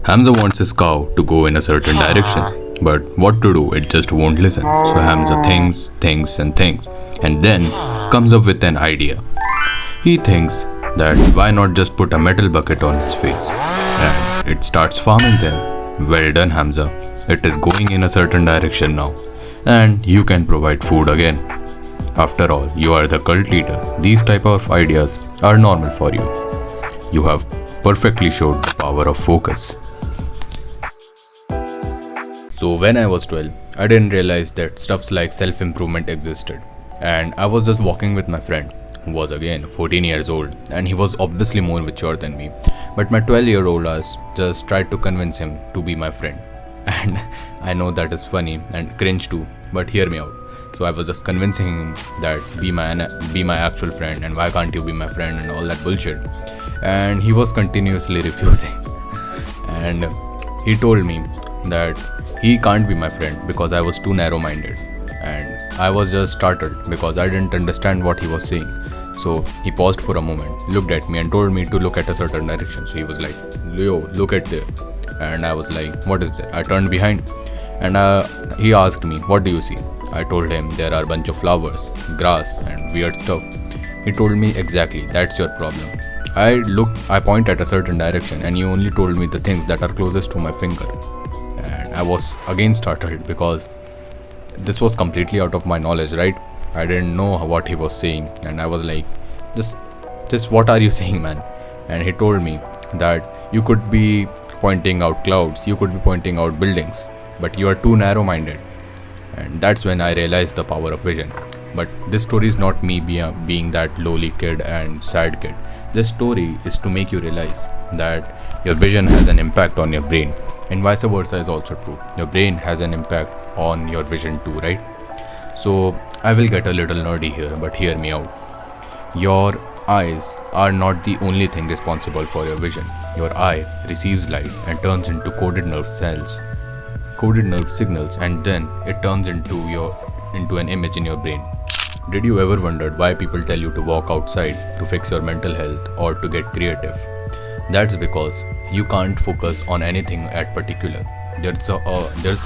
Hamza wants his cow to go in a certain direction, but what to do? It just won't listen. So Hamza thinks, and thinks, and then comes up with an idea. He thinks that why not just put a metal bucket on its face? And it starts farming them. Well done, Hamza. It is going in a certain direction now. And you can provide food again. After all, you are the cult leader. These type of ideas are normal for you. You have perfectly showed the power of focus. So when I was 12, I didn't realize that stuffs like self-improvement existed. And I was just walking with my friend, who was again 14 years old, and he was obviously more mature than me. But my 12-year-old ass just tried to convince him to be my friend. And I know that is funny and cringe too, but hear me out. So I was just convincing him that be my actual friend, and why can't you be my friend and all that bullshit. And he was continuously refusing. And he told me that he can't be my friend because I was too narrow-minded. And I was just startled because I didn't understand what he was saying. So he paused for a moment, looked at me and told me to look at a certain direction. So he was like, Leo, look at there. And I was like, what is that? I turned behind and he asked me, what do you see? I told him there are a bunch of flowers, grass and weird stuff. He told me, exactly, that's your problem. I point at a certain direction and you only told me the things that are closest to my finger. And I was again startled because this was completely out of my knowledge, right? I didn't know what he was saying, and I was like, just what are you saying, man? And he told me that you could be pointing out clouds, you could be pointing out buildings, but you are too narrow-minded. And that's when I realized the power of vision. But this story is not me being that lowly kid and sad kid. This story is to make you realize that your vision has an impact on your brain, and vice versa is also true. Your brain has an impact on your vision too, right? So I will get a little nerdy here, but hear me out. Your eyes are not the only thing responsible for your vision. Your eye receives light and turns into coded nerve signals, and then it turns into an image in your brain. Did you ever wondered why people tell you to walk outside to fix your mental health or to get creative? That's because you can't focus on anything at particular. There's a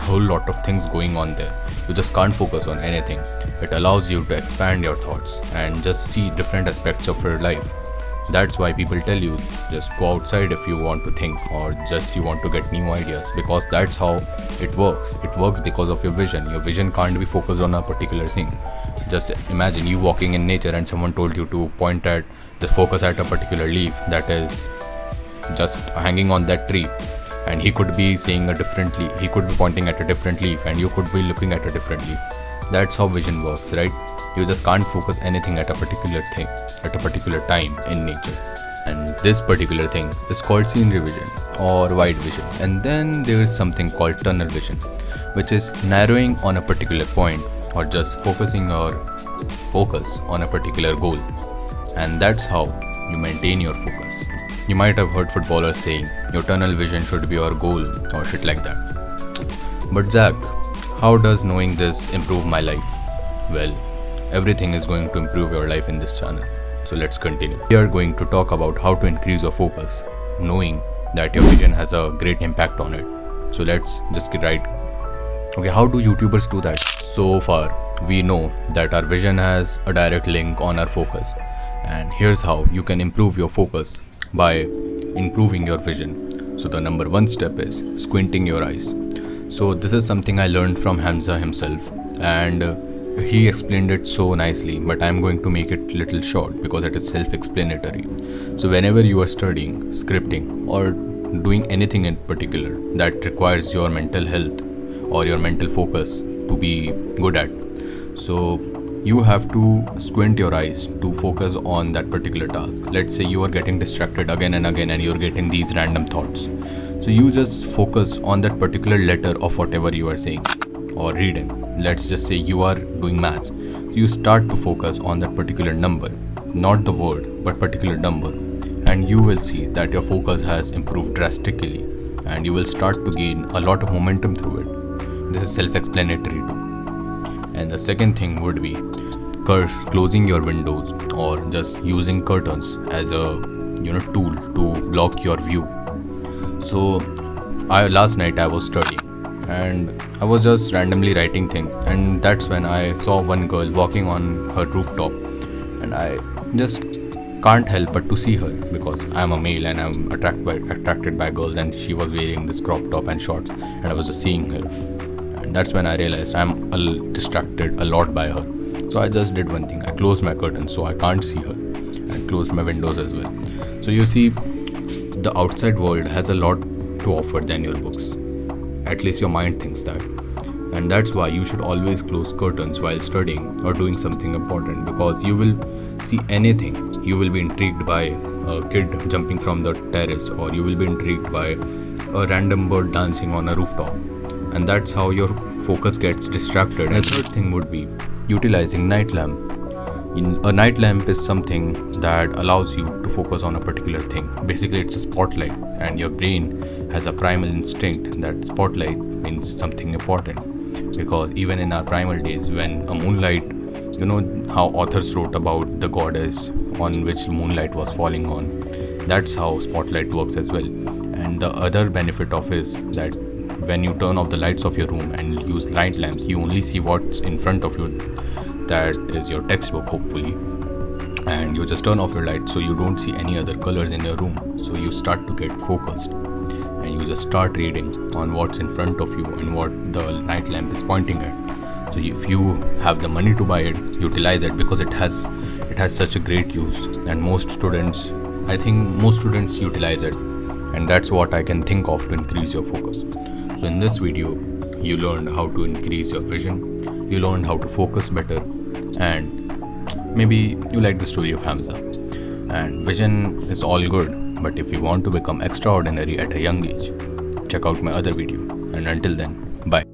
whole lot of things going on there. You just can't focus on anything. It allows you to expand your thoughts and just see different aspects of your life. That's why people tell you just go outside if you want to think, or just you want to get new ideas, because that's how it works. It works because of your vision. Your vision can't be focused on a particular thing. Just imagine you walking in nature and someone told you to focus at a particular leaf that is just hanging on that tree, and he could be saying a different leaf, he could be pointing at a different leaf, and you could be looking at a different leaf. That's how vision works, right? You just can't focus anything at a particular thing at a particular time in nature. And this particular thing is called scenery vision or wide vision. And then there is something called tunnel vision, which is narrowing on a particular point or just focusing your focus on a particular goal. And that's how you maintain your focus. You might have heard footballers saying your tunnel vision should be your goal or shit like that. But Zach, how does knowing this improve my life? Well, everything is going to improve your life in this channel. So let's continue. We are going to talk about how to increase your focus, knowing that your vision has a great impact on it. So let's just get right. Okay, how do YouTubers do that? So far, we know that our vision has a direct link on our focus. And here's how you can improve your focus by improving your vision. So the number one step is squinting your eyes. So this is something I learned from Hamza himself, and he explained it so nicely, but I'm going to make it little short because it is self-explanatory. So whenever you are studying, scripting, or doing anything in particular that requires your mental health or your mental focus to be good at, so you have to squint your eyes to focus on that particular task. Let's say you are getting distracted again and again and you're getting these random thoughts. So you just focus on that particular letter of whatever you are saying or reading. Let's just say you are doing maths. So you start to focus on that particular number, not the word, but particular number. And you will see that your focus has improved drastically and you will start to gain a lot of momentum through it. This is self-explanatory too. And the second thing would be closing your windows or just using curtains as a tool to block your view. So Last night I was studying and I was just randomly writing things, and that's when I saw one girl walking on her rooftop, and I just can't help but to see her because I'm a male and I'm attracted by girls, and she was wearing this crop top and shorts, and I was just seeing her, and that's when I realized I'm distracted a lot by her. So I just did one thing: I closed my curtains so I can't see her, and closed my windows as well. So you see, the outside world has a lot to offer than your books. At least your mind thinks that. And that's why you should always close curtains while studying or doing something important, because you will see anything. You will be intrigued by a kid jumping from the terrace, or you will be intrigued by a random bird dancing on a rooftop. And that's how your focus gets distracted. And the third thing would be utilizing night lamp. A night lamp is something that allows you to focus on a particular thing. Basically, it's a spotlight, and your brain has a primal instinct that spotlight means something important. Because even in our primal days, when a moonlight, you know how authors wrote about the goddess on which moonlight was falling on, that's how spotlight works as well. And the other benefit of is that when you turn off the lights of your room and use night lamps, you only see what's in front of you. That is your textbook, hopefully, and you just turn off your light so you don't see any other colors in your room. So you start to get focused, and you just start reading on what's in front of you and what the night lamp is pointing at. So if you have the money to buy it, utilize it, because it has such a great use, and I think most students utilize it, and that's what I can think of to increase your focus. So in this video, you learned how to increase your vision, you learned how to focus better, and maybe you like the story of Hamza. And vision is all good, but if you want to become extraordinary at a young age, check out my other video. And until then, bye.